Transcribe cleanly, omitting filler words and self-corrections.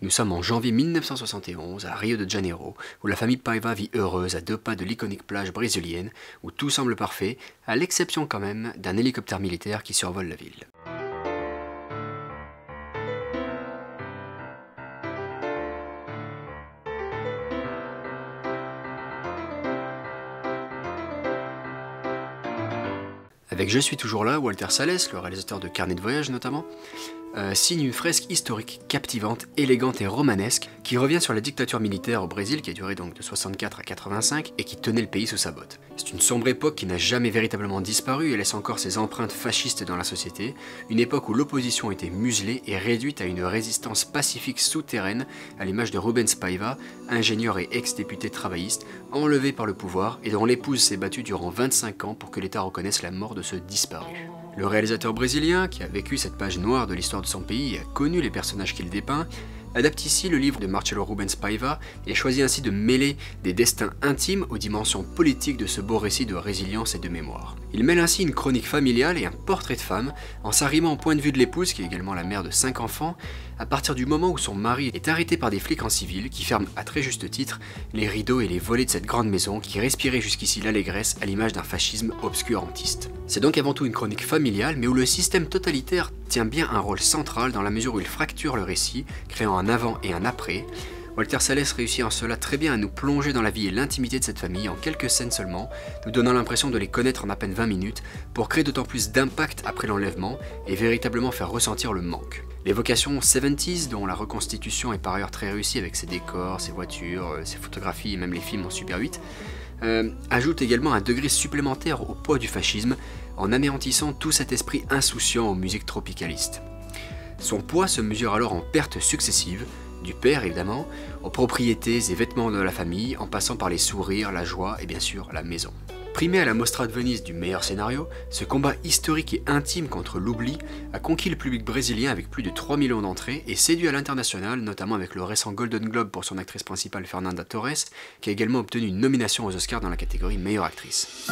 Nous sommes en janvier 1971 à Rio de Janeiro, où la famille Paiva vit heureuse à 2 pas de l'iconique plage brésilienne, où tout semble parfait, à l'exception quand même d'un hélicoptère militaire qui survole la ville. Avec Je suis toujours là, Walter Salles, le réalisateur de Carnet de voyage notamment, signe une fresque historique captivante, élégante et romanesque qui revient sur la dictature militaire au Brésil qui a duré donc de 64 à 85 et qui tenait le pays sous sa botte. C'est une sombre époque qui n'a jamais véritablement disparu et laisse encore ses empreintes fascistes dans la société, une époque où l'opposition était muselée et réduite à une résistance pacifique souterraine à l'image de Rubens Paiva, ingénieur et ex-député travailliste, enlevé par le pouvoir et dont l'épouse s'est battue durant 25 ans pour que l'État reconnaisse la mort de ce disparu. Le réalisateur brésilien, qui a vécu cette page noire de l'histoire de son pays et a connu les personnages qu'il dépeint, adapte ici le livre de Marcelo Rubens Paiva et choisit ainsi de mêler des destins intimes aux dimensions politiques de ce beau récit de résilience et de mémoire. Il mêle ainsi une chronique familiale et un portrait de femme, en s'arrimant au point de vue de l'épouse, qui est également la mère de 5 enfants, à partir du moment où son mari est arrêté par des flics en civil qui ferment à très juste titre les rideaux et les volets de cette grande maison qui respirait jusqu'ici l'allégresse à l'image d'un fascisme obscurantiste. C'est donc avant tout une chronique familiale, mais où le système totalitaire tient bien un rôle central dans la mesure où il fracture le récit, créant un avant et un après. Walter Salles réussit en cela très bien à nous plonger dans la vie et l'intimité de cette famille en quelques scènes seulement, nous donnant l'impression de les connaître en à peine 20 minutes, pour créer d'autant plus d'impact après l'enlèvement et véritablement faire ressentir le manque. L'évocation 70s, dont la reconstitution est par ailleurs très réussie avec ses décors, ses voitures, ses photographies et même les films en Super 8, ajoute également un degré supplémentaire au poids du fascisme en anéantissant tout cet esprit insouciant aux musiques tropicalistes. Son poids se mesure alors en pertes successives, du père évidemment, aux propriétés et vêtements de la famille, en passant par les sourires, la joie et bien sûr la maison. Primé à la Mostra de Venise du meilleur scénario, ce combat historique et intime contre l'oubli a conquis le public brésilien avec plus de 3 millions d'entrées et séduit à l'international, notamment avec le récent Golden Globe pour son actrice principale Fernanda Torres, qui a également obtenu une nomination aux Oscars dans la catégorie meilleure actrice.